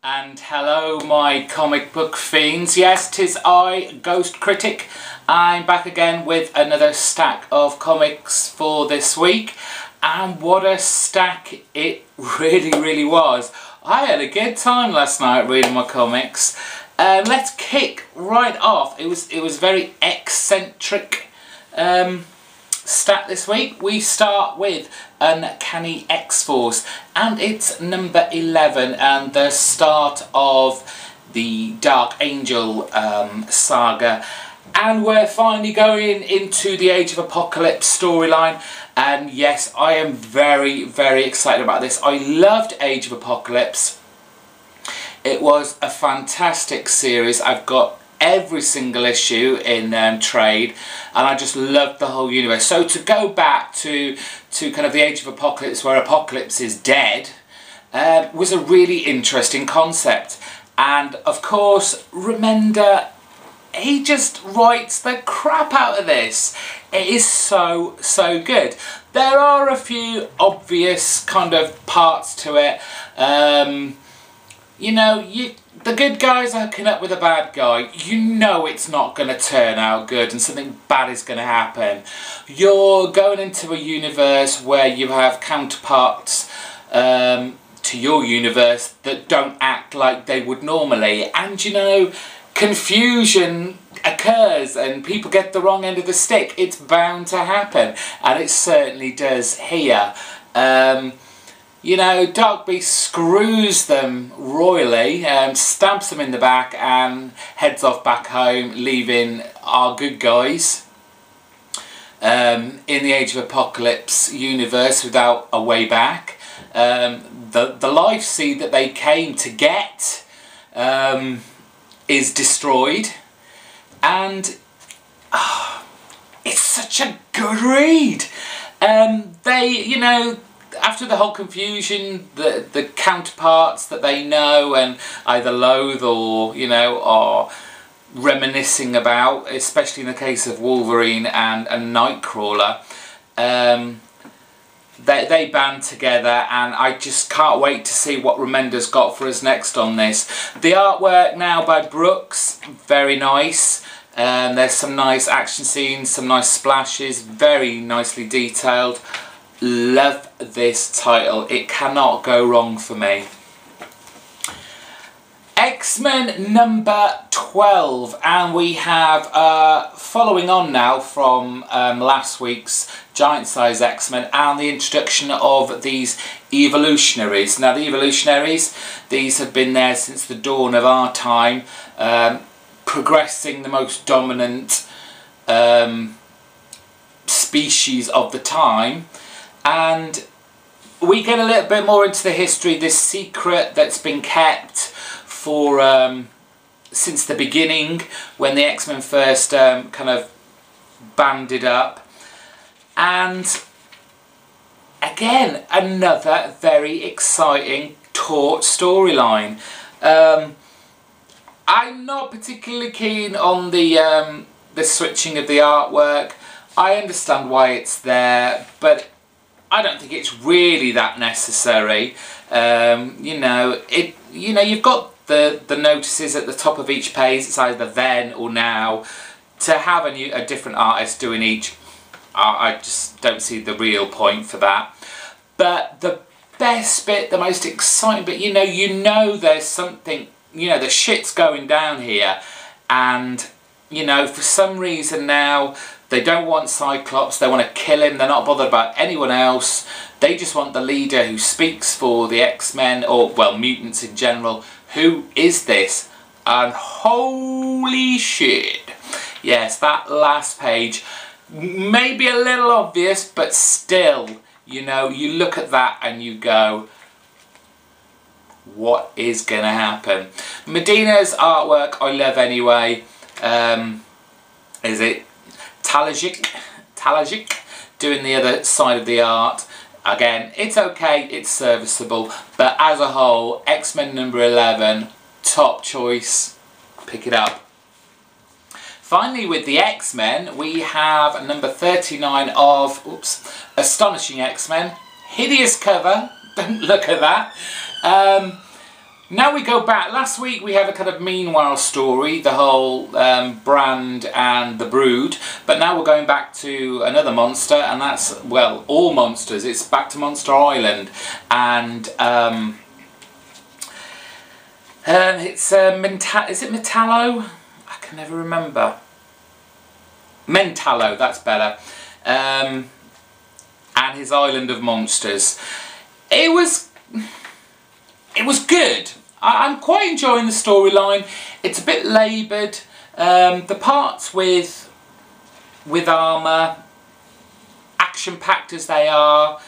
And hello my comic book fiends, yes, 'tis I, Ghost Critic. I'm back again with another stack of comics for this week, and what a stack it really was. I had a good time last night reading my comics. Let's kick right off. It was very eccentric stat this week. We start with Uncanny X-Force, and it's number 11 and the start of the Dark Angel saga, and we're finally going into the Age of Apocalypse storyline. And yes, I am very excited about this. I loved Age of Apocalypse. It was a fantastic series. I've got every single issue in trade, and I just loved the whole universe. So to go back to kind of the Age of Apocalypse, where Apocalypse is dead, was a really interesting concept. And of course, Remender, he just writes the crap out of this. It is so good. There are a few obvious kind of parts to it. You know, the good guys are hooking up with a bad guy. You know it's not going to turn out good and something bad is going to happen. You're going into a universe where you have counterparts to your universe that don't act like they would normally. And you know, confusion occurs and people get the wrong end of the stick. It's bound to happen, and it certainly does here. You know, Dark Beast screws them royally, stabs them in the back and heads off back home, leaving our good guys in the Age of Apocalypse universe without a way back. The life seed that they came to get is destroyed, and it's such a good read. You know, after the whole confusion, the counterparts that they know and either loathe or, you know, are reminiscing about, especially in the case of Wolverine and Nightcrawler, they band together, and I just can't wait to see what Remender's got for us next on this. The artwork now by Brooks, very nice. There's some nice action scenes, some nice splashes, very nicely detailed. Love this title. It cannot go wrong for me. X-Men number 12, and we have following on now from last week's giant size X-Men and the introduction of these evolutionaries. Now the evolutionaries, these have been there since the dawn of our time, progressing the most dominant species of the time. And we get a little bit more into the history, this secret that's been kept for since the beginning, when the X-Men first kind of banded up. And again, another very exciting taut storyline. I'm not particularly keen on the switching of the artwork. I understand why it's there, but I don't think it's really that necessary. You know, you've got the notices at the top of each page. It's either then or now. To have a different artist doing each, I just don't see the real point for that. But the best bit, the most exciting bit, you know there's something, you know, the shit's going down here, and you know, for some reason now, they don't want Cyclops, they want to kill him, they're not bothered about anyone else. They just want the leader who speaks for the X-Men, or, well, mutants in general. Who is this? And holy shit. Yes, that last page, maybe a little obvious, but still, you know, you look at that and you go, what is going to happen? Medina's artwork I love anyway. Is it Talajic doing the other side of the art? Again, it's okay, it's serviceable, but as a whole, X-Men number 11, top choice, pick it up. Finally, with the X-Men, we have number 39 of, Astonishing X-Men. Hideous cover, don't look at that. Now we go back. Last week we had a kind of meanwhile story, the whole Brand and the Brood, but now we're going back to another monster, and that's, well, all monsters. It's back to Monster Island, and it's is it Metallo? I can never remember. Mentallo, that's better. And his island of monsters. It was good. I'm quite enjoying the storyline. It's a bit laboured. The parts with armour, action-packed as they are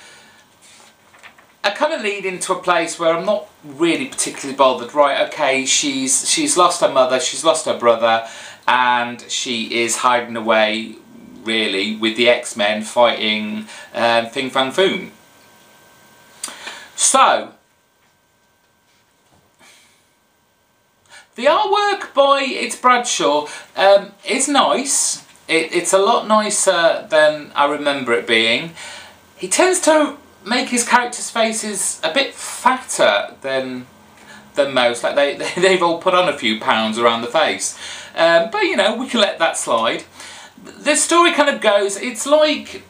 kind of leading to a place where I'm not really particularly bothered. Right, okay, she's lost her mother, she's lost her brother, and she is hiding away, really, with the X-Men fighting Fin Fang Foom. So, the artwork by Bradshaw is nice. It's a lot nicer than I remember it being. He tends to make his characters' faces a bit fatter than most. Like they've all put on a few pounds around the face. But you know, we can let that slide. The story kind of goes, it's like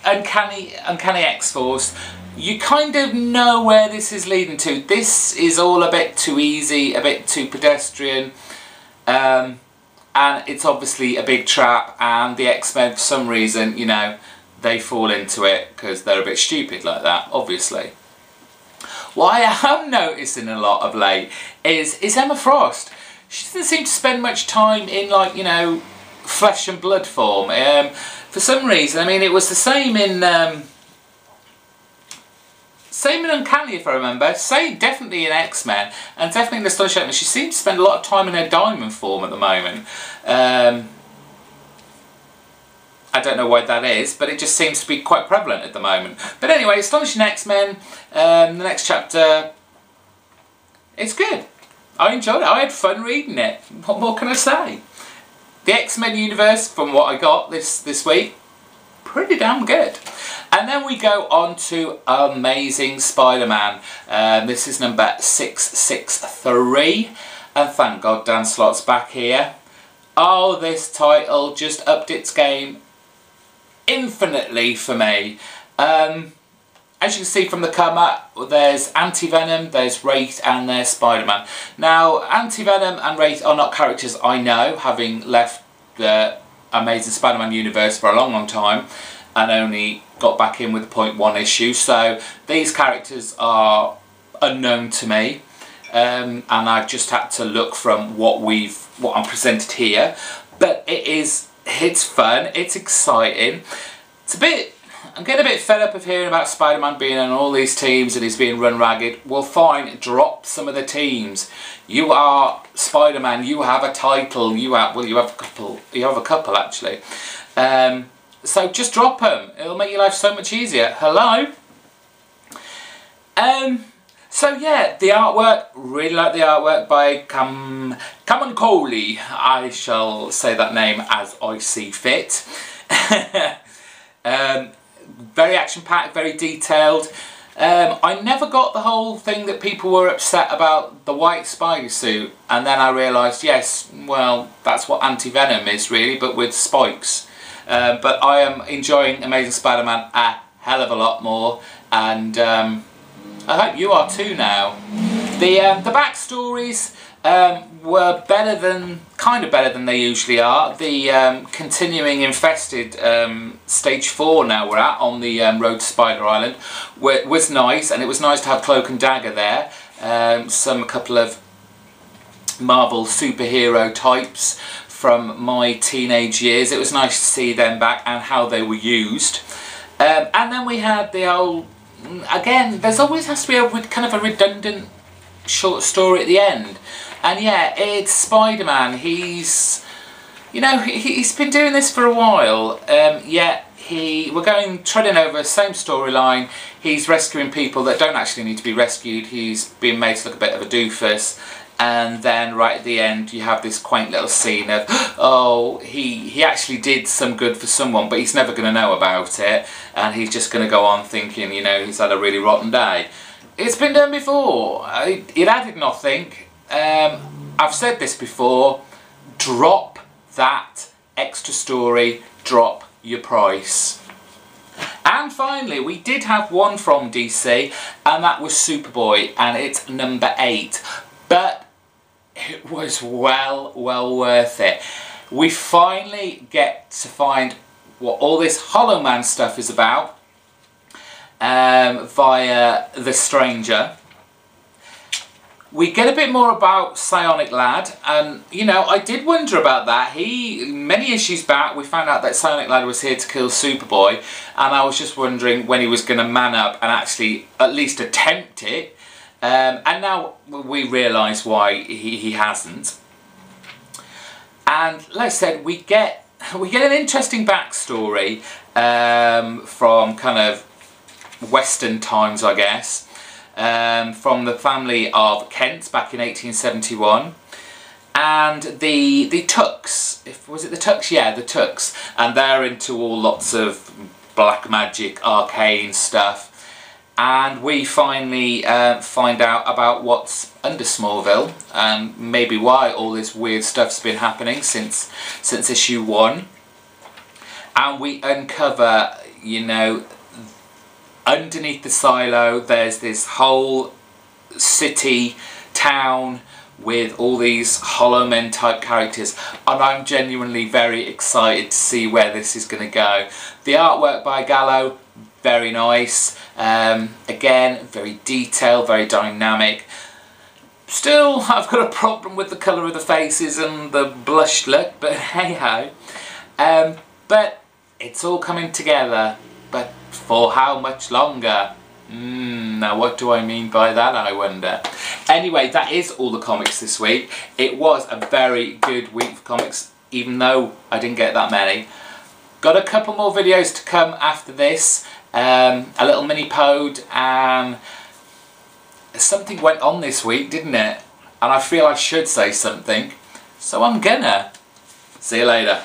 Uncanny X-Force. You kind of know where this is leading to. This is all a bit too easy, a bit too pedestrian, and it's obviously a big trap, and the X-Men, for some reason, you know, they fall into it because they're a bit stupid like that, obviously. What I am noticing a lot of late is Emma Frost. She doesn't seem to spend much time in, like, you know, flesh and blood form. For some reason, I mean, it was the same in Uncanny, if I remember. Definitely in X-Men, and definitely in the Astonishing X-Men. She seems to spend a lot of time in her diamond form at the moment. I don't know why that is, but it just seems to be quite prevalent at the moment. But anyway, Astonishing X-Men, the next chapter, it's good. I enjoyed it. I had fun reading it. What more can I say? The X-Men universe, from what I got this week, pretty damn good. And then we go on to Amazing Spider-Man. This is number 663. And thank God Dan Slott's back here. Oh, this title just upped its game infinitely for me. As you can see from the cover, there's Anti-Venom, there's Wraith, and there's Spider-Man. Now, Anti-Venom and Wraith are not characters I know, having left the Amazing Spider-Man universe for a long, long time, and only got back in with the .1 issue. So these characters are unknown to me, and I've just had to look from what I'm presented here. But it's fun, it's exciting. I'm getting a bit fed up of hearing about Spider-Man being on all these teams and he's being run ragged. Well, fine, drop some of the teams. You are Spider-Man, you have a title, you have a couple actually. So just drop them, it'll make your life so much easier. Hello? So yeah, the artwork, really like the artwork by Kaman Coley. I shall say that name as I see fit. Very action-packed, very detailed. I never got the whole thing that people were upset about the white Spidey suit, and then I realised, yes, well, that's what Anti-Venom is really, but with spikes. But I am enjoying Amazing Spider-Man a hell of a lot more, and I hope you are too now. The backstories were kind of better than they usually are. The continuing infested stage 4 now we're at on the road to Spider Island was nice, and it was nice to have Cloak and Dagger there. A couple of Marvel superhero types from my teenage years. It was nice to see them back and how they were used. And then we had the whole, again, there's always has to be a kind of a redundant short story at the end. And yeah, it's Spider-Man. He's, you know, he's been doing this for a while, yet we're treading over the same storyline. He's rescuing people that don't actually need to be rescued. He's being made to look a bit of a doofus. And then right at the end you have this quaint little scene of, oh, he actually did some good for someone, but he's never going to know about it, and he's just going to go on thinking, you know, he's had a really rotten day. It's been done before. It added nothing. I've said this before. Drop that extra story. Drop your price. And finally, we did have one from DC, and that was Superboy, and it's number 8. But it was well worth it. We finally get to find what all this Hollow Man stuff is about via The Stranger. We get a bit more about Psionic Lad, and you know, I did wonder about that. Many issues back, we found out that Psionic Lad was here to kill Superboy, and I was just wondering when he was going to man up and actually at least attempt it. And now we realise why he hasn't. And like I said, we get an interesting backstory from kind of Western times, I guess. From the family of Kent back in 1871, and the Tucks. Was it the Tucks? Yeah, the Tucks, and they're into all lots of black magic, arcane stuff. And we finally find out about what's under Smallville and maybe why all this weird stuff's been happening since issue 1. And we uncover, you know, underneath the silo there's this whole city, town with all these Hollow Men type characters, and I'm genuinely very excited to see where this is going to go. The artwork by Gallo, very nice. Again, very detailed, very dynamic. Still, I've got a problem with the colour of the faces and the blushed look, but hey ho. But it's all coming together. But for how much longer? Now what do I mean by that, I wonder? Anyway, that is all the comics this week. It was a very good week for comics, even though I didn't get that many. Got a couple more videos to come after this. A little mini pod, and something went on this week, didn't it? And I feel I should say something, so I'm gonna. See you later.